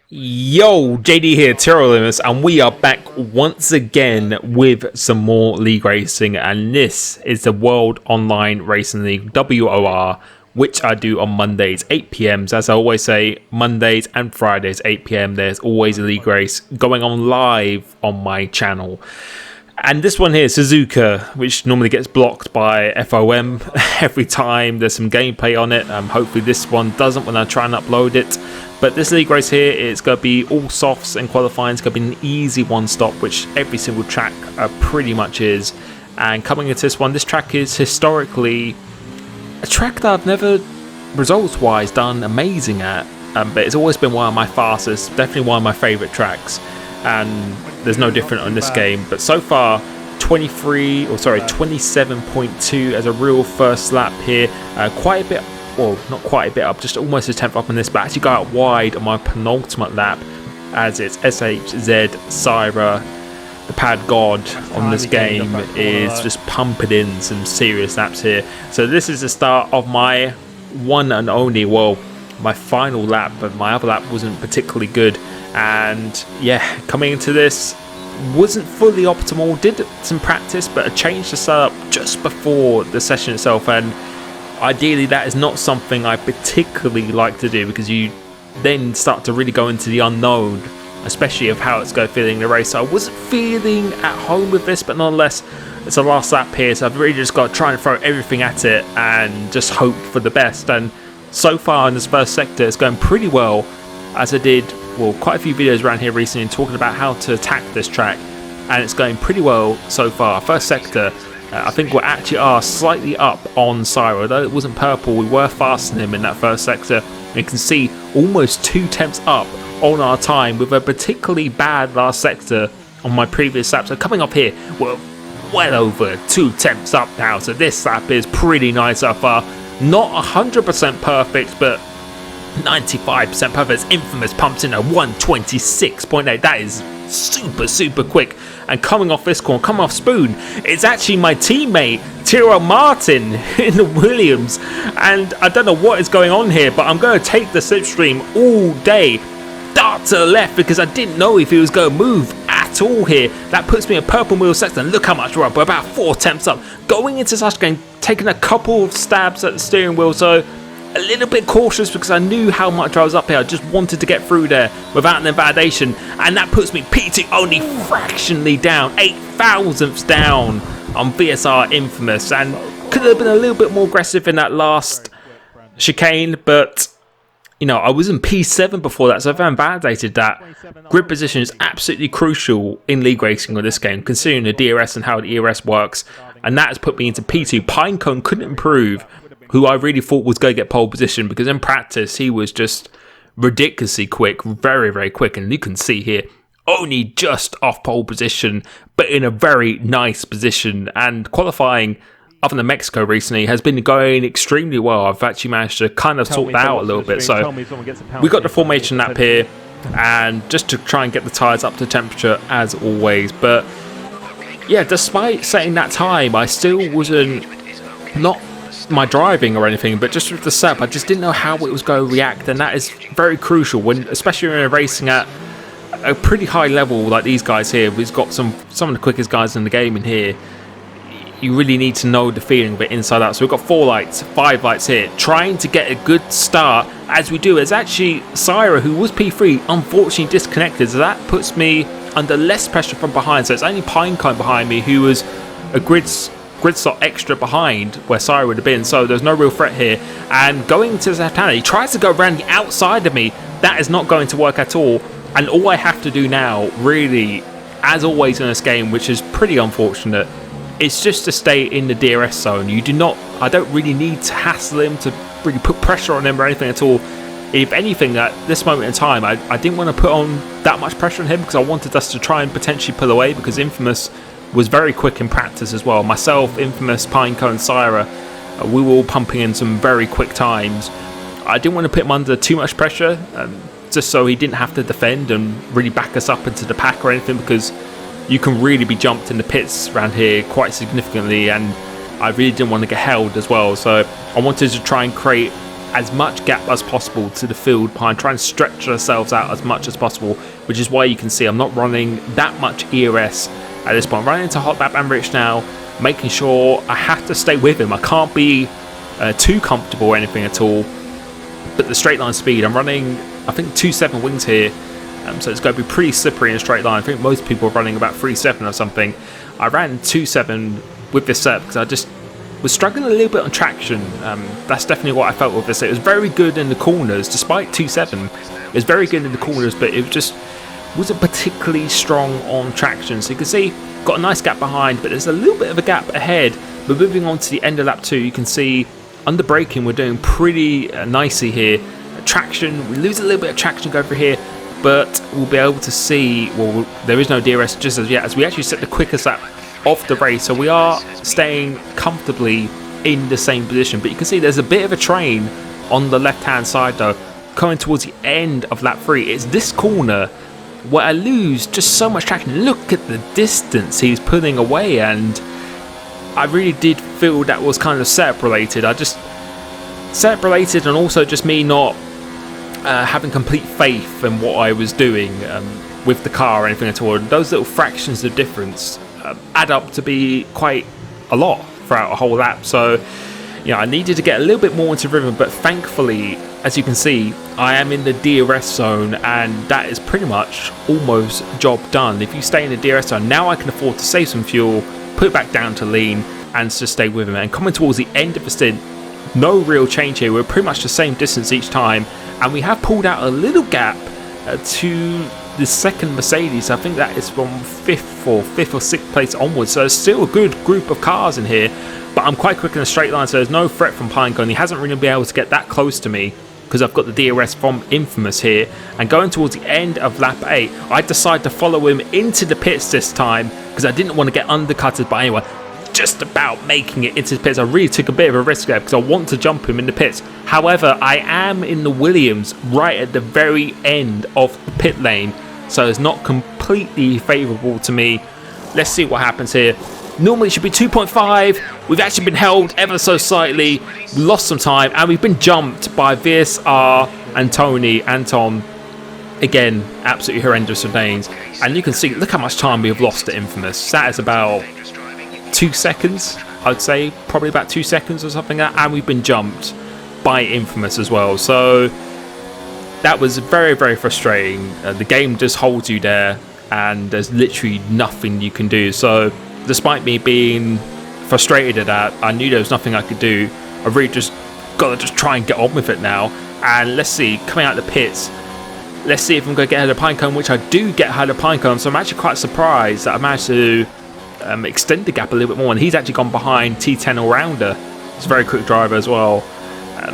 Yo, JD here, Limitless, and we are back once again with some more league racing, and this is the World Online Racing League, WOR, which I do on Mondays, 8 p.m. So as I always say, Mondays and Fridays, 8 p.m. There's always a league race going on live on my channel. And this one here, Suzuka, which normally gets blocked by FOM every time there's some gameplay on it. Hopefully this one doesn't when I try and upload it. But this league race here, it's going to be all softs and qualifying. It's going to be an easy one stop, which every single track pretty much is. And coming into this one, this track is historically a track that I've never, results-wise, done amazing at. But it's always been one of my fastest, definitely one of my favourite tracks. And there's no different on this game. But so far, 27.2 as a real first lap here. Quite a bit. Well, not quite a bit up, just almost a tenth up on this, but actually got out wide on my penultimate lap as it's SHZ Syra, the pad god on this game, is just pumping in some serious laps here. So this is the start of my one and only, well, my final lap, but my other lap wasn't particularly good. And yeah, coming into this, wasn't fully optimal, did some practice, but I changed the setup just before the session itself, and ideally that is not something I particularly like to do, because you then start to really go into the unknown, especially of how it's going to feel in the race. So I wasn't feeling at home with this, but nonetheless it's the last lap here, so I've really just got to try and throw everything at it and just hope for the best. And so far in this first sector it's going pretty well, as I did quite a few videos around here recently talking about how to attack this track, and it's going pretty well so far. First sector, I think we actually are slightly up on Syra, although it wasn't purple, we were faster than him in that first sector. You can see almost 2 tenths up on our time, with a particularly bad last sector on my previous lap. So coming up here, we're well over 2 tenths up now, so this lap is pretty nice so far. Not 100% perfect, but 95% perfect. It's Infamous pumps in a 126.8. That is super quick. And coming off this corner, coming off Spoon, it's actually my teammate Tyrrell Martin in the Williams. And I don't know what is going on here, but I'm going to take the slipstream all day, dart to the left, because I didn't know if he was going to move at all here. That puts me in purple wheel section. Look how much we're up, we're about 4 tenths up. Going into such a game, taking a couple of stabs at the steering wheel, so a little bit cautious because I knew how much I was up here. I just wanted to get through there without an invalidation, and that puts me P2 only fractionally down, 8 thousandths down on VSR Infamous, and could have been a little bit more aggressive in that last chicane, but you know, I was in P7 before that, so I've invalidated that. Grid position is absolutely crucial in league racing on this game, considering the DRS and how the ERS works, and that has put me into P2. Pinecone couldn't improve, who I really thought was going to get pole position, because in practice he was just ridiculously quick, very quick, and you can see here only just off pole position, but in a very nice position. And qualifying other than Mexico recently has been going extremely well. I've actually managed to kind of sort that out a little bit. So we got the formation lap here, and just to try and get the tyres up to temperature as always. But yeah, despite setting that time, I still wasn't, not my driving or anything, but just with the setup, I just didn't know how it was going to react, and that is very crucial when, especially when you're racing at a pretty high level like these guys here. We've got some of the quickest guys in the game in here. You really need to know the feeling of it inside out. So we've got 4 lights, 5 lights here, trying to get a good start as we do. It's actually Syra, who was P3, unfortunately disconnected, so that puts me under less pressure from behind. So it's only Pinecone behind me, who was a grid slot extra behind where Syra would have been, so there's no real threat here. And going to Zaptana, he tries to go around the outside of me. That is not going to work at all, and all I have to do now, really, as always in this game, which is pretty unfortunate, is just to stay in the DRS zone. I don't really need to hassle him, to really put pressure on him or anything at all. If anything, at this moment in time, I didn't want to put on that much pressure on him, because I wanted us to try and potentially pull away, because Infamous was very quick in practice as well. Myself, Infamous, Pinecone, Syra, we were all pumping in some very quick times. I didn't want to put him under too much pressure, just so he didn't have to defend and really back us up into the pack or anything, because you can really be jumped in the pits around here quite significantly, and I really didn't want to get held as well. So I wanted to try and create as much gap as possible to the field behind, trying to stretch ourselves out as much as possible, which is why you can see I'm not running that much ERS at this point. I'm running into hot lap and rich now, making sure I have to stay with him. I can't be too comfortable or anything at all. But the straight line speed, I'm running, I think 2.7 wings here, so it's going to be pretty slippery in a straight line. I think most people are running about 3.7 or something. I ran 2.7 with this set because I just was struggling a little bit on traction. That's definitely what I felt with this. It was very good in the corners, despite 2.7. It was very good in the corners, but it just wasn't particularly strong on traction. So you can see, got a nice gap behind, but there's a little bit of a gap ahead. But moving on to the end of lap 2, you can see under braking we're doing pretty nicely here. Traction, we lose a little bit of traction go over here, but we'll be able to see, well, there is no DRS just as yet, as we actually set the quickest lap of the race, so we are staying comfortably in the same position. But you can see there's a bit of a train on the left hand side though, coming towards the end of lap 3. It's this corner where I lose just so much traction. Look at the distance he's putting away, and I really did feel that was kind of setup related. Setup related, and also just me not having complete faith in what I was doing with the car or anything at all. And those little fractions of difference add up to be quite a lot throughout a whole lap. So, you know, I needed to get a little bit more into rhythm, but thankfully, as you can see, I am in the DRS zone, and that is pretty much almost job done. If you stay in the DRS zone, now I can afford to save some fuel, put it back down to lean, and just stay with him. And coming towards the end of the stint, no real change here. We're pretty much the same distance each time, and we have pulled out a little gap to the second Mercedes. I think that is from fifth or sixth place onwards, so there's still a good group of cars in here, but I'm quite quick in a straight line, so there's no threat from Pinecone. He hasn't really been able to get that close to me because I've got the DRS from Infamous here. And going towards the end of lap 8, I decided to follow him into the pits this time because I didn't want to get undercutted by anyone. Just about making it into the pits. I really took a bit of a risk there because I want to jump him in the pits. However, I am in the Williams right at the very end of the pit lane, so it's not completely favourable to me. Let's see what happens here. Normally it should be 2.5. We've actually been held ever so slightly, lost some time, and we've been jumped by VSR and Anton. Again, absolutely horrendous lanes. And you can see, look how much time we have lost to Infamous. That is about 2 seconds, I'd say, probably about 2 seconds or something like that, and we've been jumped by Infamous as well. So that was very, very frustrating. The game just holds you there, and there's literally nothing you can do. So despite me being frustrated at that, I knew there was nothing I could do. I really just got to just try and get on with it now. And let's see, coming out of the pits, let's see if I'm going to get ahead of Pinecone, which I do get ahead of Pinecone. So I'm actually quite surprised that I managed to extend the gap a little bit more, and he's actually gone behind T10 all-rounder. He's a very quick driver as well,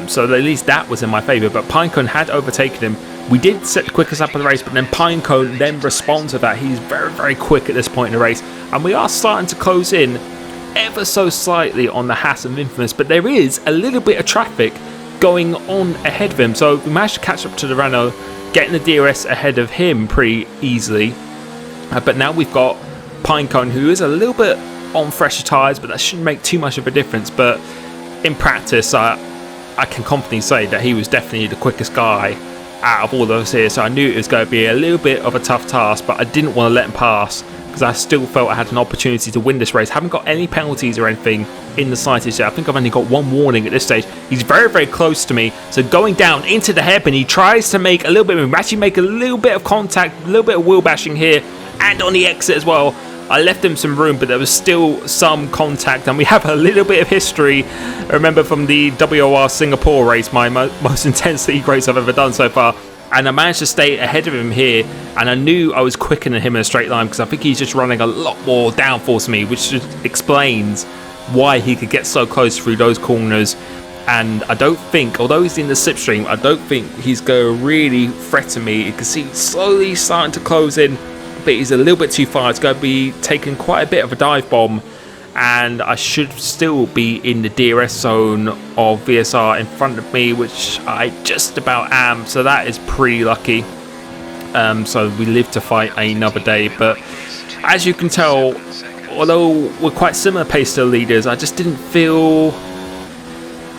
so at least that was in my favour. But Pinecone had overtaken him. We did set the quickest lap of the race, but then Pinecone then responds to that. He's very, very quick at this point in the race, and we are starting to close in ever so slightly on the Haas and Infamous, but there is a little bit of traffic going on ahead of him, so we managed to catch up to the Renault, getting the DRS ahead of him pretty easily. But now we've got Pinecone, who is a little bit on fresher tyres, but that shouldn't make too much of a difference. But in practice, I can confidently say that he was definitely the quickest guy out of all those here, so I knew it was going to be a little bit of a tough task, but I didn't want to let him pass because I still felt I had an opportunity to win this race. I haven't got any penalties or anything in the slightest yet. I think I've only got one warning at this stage. He's very, very close to me, so going down into the hairpin, he tries to make a little bit of room, actually make a little bit of contact, a little bit of wheel bashing here, and on the exit as well. I left him some room, but there was still some contact, and we have a little bit of history. I remember from the WOR Singapore race, my most intense league race I've ever done so far, and I managed to stay ahead of him here, and I knew I was quicker than him in a straight line because I think he's just running a lot more downforce to me, which just explains why he could get so close through those corners. And I don't think, although he's in the slipstream, I don't think he's going to really threaten me. You can see he's slowly starting to close in, but he's a little bit too far. It's going to be taking quite a bit of a dive bomb, and I should still be in the DRS zone of VSR in front of me, which I just about am, so that is pretty lucky. So we live to fight another day, but as you can tell, although we're quite similar pace to the leaders, I just didn't feel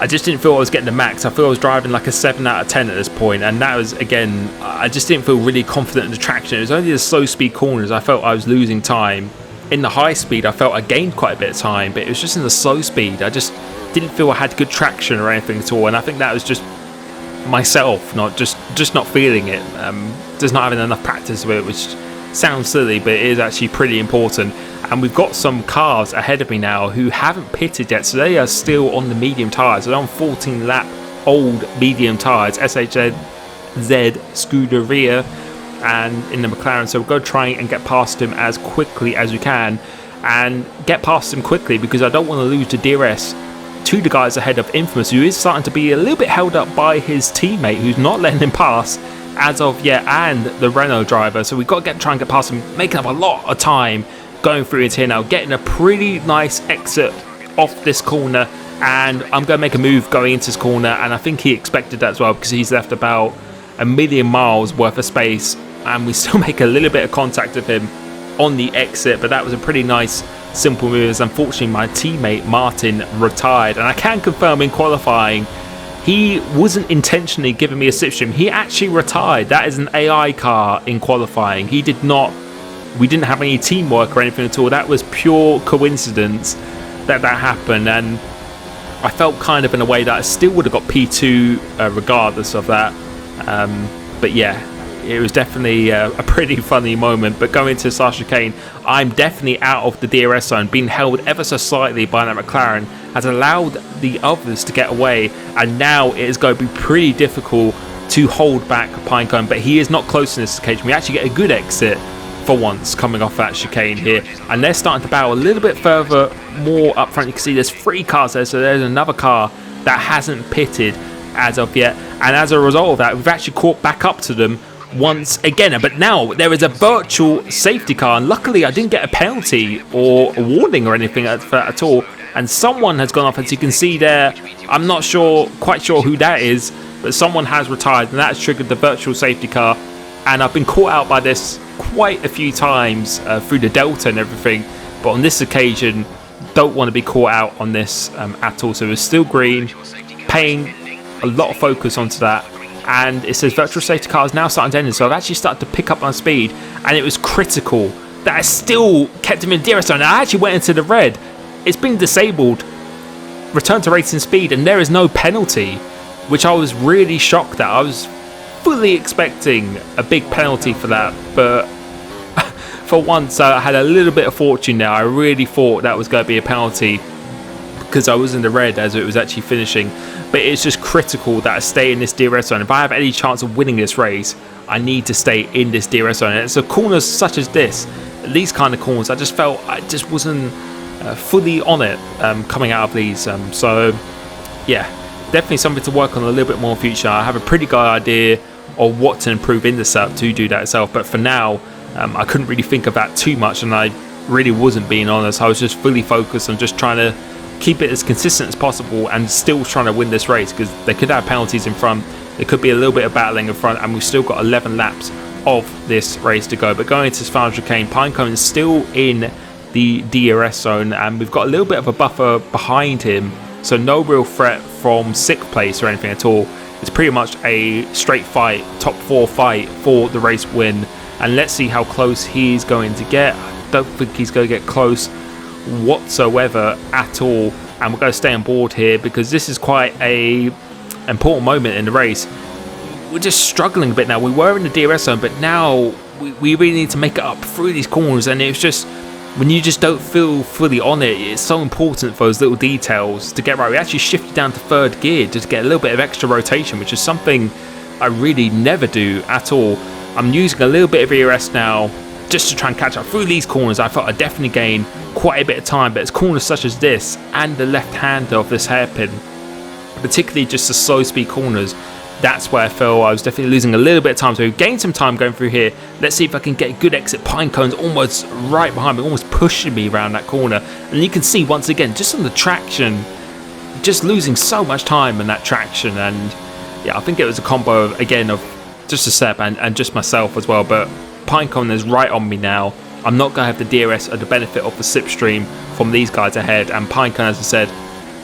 I just didn't feel I was getting the max. I feel I was driving like a 7 out of 10 at this point, and that was, again, I just didn't feel really confident in the traction. It was only the slow speed corners I felt I was losing time. In the high speed, I felt I gained quite a bit of time, but it was just in the slow speed. I just didn't feel I had good traction or anything at all, and I think that was just myself, just not feeling it, just not having enough practice with it, which sounds silly, but it is actually pretty important. And we've got some cars ahead of me now who haven't pitted yet, so they are still on the medium tyres. They're on 14 lap old medium tyres, SHZ Scuderia, and in the McLaren. So we'll go try and get past him as quickly as we can, and get past him quickly because I don't want to lose to DRS to the guys ahead of Infamous, who is starting to be a little bit held up by his teammate who's not letting him pass as of yet, and the Renault driver. So we've got to try and get past him, making up a lot of time going through it here now, getting a pretty nice exit off this corner, and I'm going to make a move going into this corner, and I think he expected that as well because he's left about a million miles worth of space, and we still make a little bit of contact with him on the exit. But that was a pretty nice simple move, as unfortunately my teammate Martin retired, and I can confirm in qualifying he wasn't intentionally giving me a slipstream. He actually retired. That is an AI car in qualifying. He did not, we didn't have any teamwork or anything at all. That was pure coincidence that happened, and I felt kind of in a way that I still would have got P2 regardless of that. But yeah, it was definitely a pretty funny moment. But going to Sasha Kane, I'm definitely out of the DRS zone. Being held ever so slightly by that McLaren has allowed the others to get away, and now it is going to be pretty difficult to hold back Pinecone. But he is not close in this occasion. We actually get a good exit for once coming off that chicane here, and they're starting to battle a little bit further more up front. You can see there's 3 cars there, so there's another car that hasn't pitted as of yet, and as a result of that we've actually caught back up to them once again. But now there is a virtual safety car, and luckily I didn't get a penalty or a warning or anything for that at all, and someone has gone off, as you can see there. I'm not quite sure who that is, but someone has retired, and that has triggered the virtual safety car. And I've been caught out by this quite a few times through the Delta and everything, but on this occasion don't want to be caught out on this at all. So it's still green, paying a lot of focus onto that, and it says virtual safety car is now starting to end. So I've actually started to pick up my speed, and it was critical that I still kept him in DRS zone. I actually went into the red. It's been disabled, return to racing speed, and there is no penalty, which I was really shocked at. I was fully expecting a big penalty for that, but for once I had a little bit of fortune there. I really thought that was going to be a penalty because I was in the red as it was actually finishing. But it's just critical that I stay in this DRS zone. If I have any chance of winning this race, I need to stay in this DRS zone. And so corners such as these kind of corners, I just felt I just wasn't fully on it coming out of these. So yeah, definitely something to work on a little bit more in future. I have a pretty good idea of what to improve in the setup to do that itself, but for now I couldn't really think of that too much, and I really wasn't being honest. I was just fully focused on just trying to keep it as consistent as possible and still trying to win this race, because they could have penalties in front, there could be a little bit of battling in front, and we've still got 11 laps of this race to go. But going into this final chicane, Pinecone is still in the DRS zone, and we've got a little bit of a buffer behind him, so no real threat from 6th place or anything at all. It's pretty much a straight fight, top 4 fight for the race win, and let's see how close he's going to get. I don't think he's going to get close whatsoever at all, and we're going to stay on board here because this is quite a important moment in the race. We're just struggling a bit now. We were in the DRS zone, but now we really need to make it up through these corners, and it's just, when you just don't feel fully on it, it's so important for those little details to get right. We actually shifted down to 3rd gear just to get a little bit of extra rotation, which is something I really never do at all. I'm using a little bit of ERS now just to try and catch up through these corners. I thought I'd definitely gain quite a bit of time, but it's corners such as this and the left hander of this hairpin, particularly just the slow speed corners, that's where I feel I was definitely losing a little bit of time. So we've gained some time going through here. Let's see if I can get a good exit. Pinecone's almost right behind me, almost pushing me around that corner. And you can see once again, just on the traction, just losing so much time in that traction. And yeah, I think it was a combo of, again, of just a Seb and just myself as well. But Pinecone is right on me now. I'm not going to have the DRS or the benefit of the slipstream from these guys ahead. And Pinecone, as I said,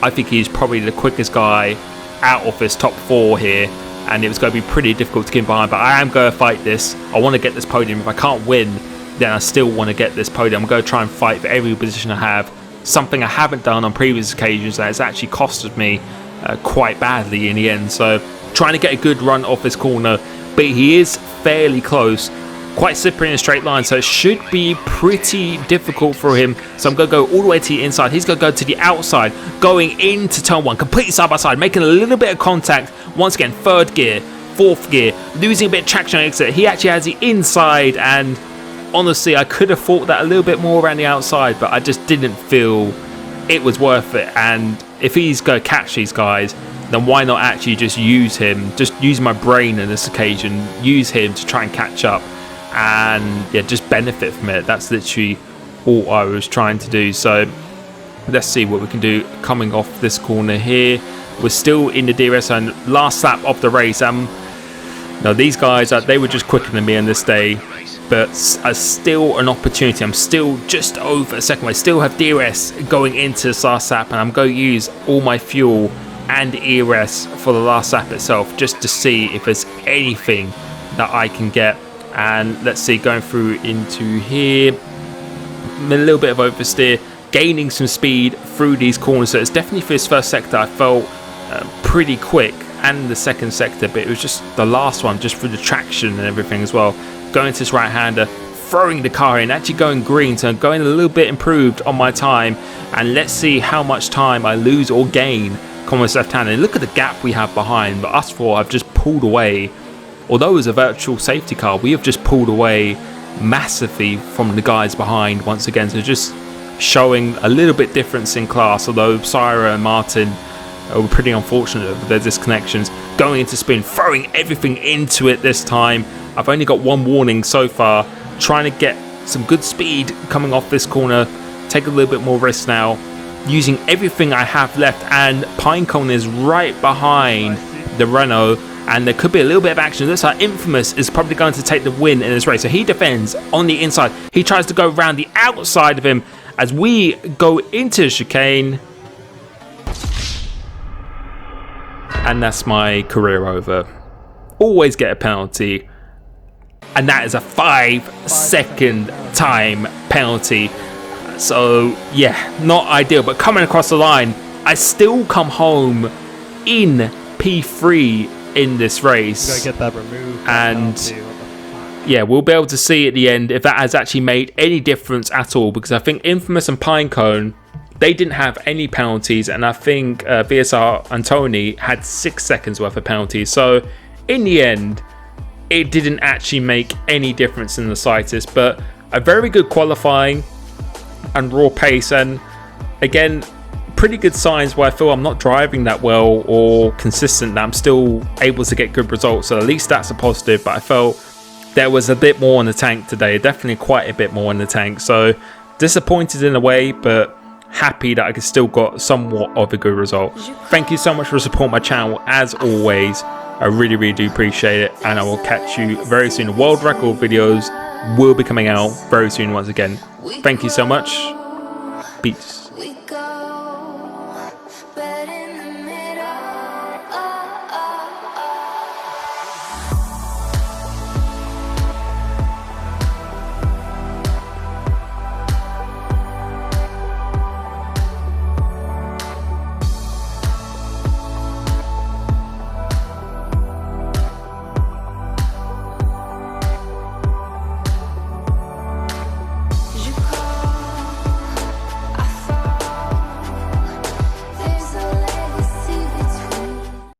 I think he's probably the quickest guy out of this top 4 here, and it was going to be pretty difficult to get behind, but I am going to fight this. I want to get this podium. If I can't win, then I still want to get this podium. I'm going to try and fight for every position I have, something I haven't done on previous occasions that has actually costed me quite badly in the end. So trying to get a good run off this corner, but he is fairly close, quite slippery in a straight line, so it should be pretty difficult for him. So I'm going to go all the way to the inside. He's going to go to the outside, going into turn 1, completely side by side, making a little bit of contact. Once again, 3rd gear, 4th gear, losing a bit of traction on exit. He actually has the inside, and honestly, I could have fought that a little bit more around the outside, but I just didn't feel it was worth it. And if he's going to catch these guys, then why not actually just use him, just use my brain on this occasion, use him to try and catch up and yeah, just benefit from it. That's literally all I was trying to do. So let's see what we can do coming off this corner here. We're still in the DRS and last lap of the race. Now these guys, they were just quicker than me on this day, but still an opportunity. I'm still just over a second away. Still have DRS going into this last lap, and I'm going to use all my fuel and ERS for the last lap itself, just to see if there's anything that I can get. And let's see, going through into here, a little bit of oversteer, gaining some speed through these corners. So it's definitely for this first sector I felt pretty quick, and the second sector, but it was just the last one, just through the traction and everything as well. Going to this right-hander, throwing the car in, actually going green, so I'm going a little bit improved on my time. And let's see how much time I lose or gain coming with left-hander. Look at the gap we have behind, but us four have just pulled away. Although it was a virtual safety car, we have just pulled away massively from the guys behind once again. So just showing a little bit difference in class, although Syra and Martin were pretty unfortunate with their disconnections. Going into spin, throwing everything into it this time. I've only got one warning so far. Trying to get some good speed coming off this corner. Take a little bit more risk now. Using everything I have left, and Pinecone is right behind the Renault, and there could be a little bit of action. Looks like Infamous is probably going to take the win in this race. So he defends on the inside. He tries to go around the outside of him as we go into the chicane. And that's my career over. Always get a penalty. And that is a 5-second time penalty. So yeah, not ideal, but coming across the line, I still come home in P3 in this race. Gotta get that removed. And yeah, we'll be able to see at the end if that has actually made any difference at all, because I think Infamous and Pinecone, they didn't have any penalties, and I think VSR and Tony had 6 seconds worth of penalties. So in the end, it didn't actually make any difference in the slightest, but a very good qualifying and raw pace, and again, pretty good signs where I feel I'm not driving that well or consistent, that I'm still able to get good results. So at least that's a positive, but I felt there was a bit more in the tank today, definitely quite a bit more in the tank. So disappointed in a way, but happy that I still got somewhat of a good result. Thank you so much for supporting my channel as always. I really do appreciate it, and I will catch you very soon. World record videos will be coming out very soon once again. Thank you so much. Peace.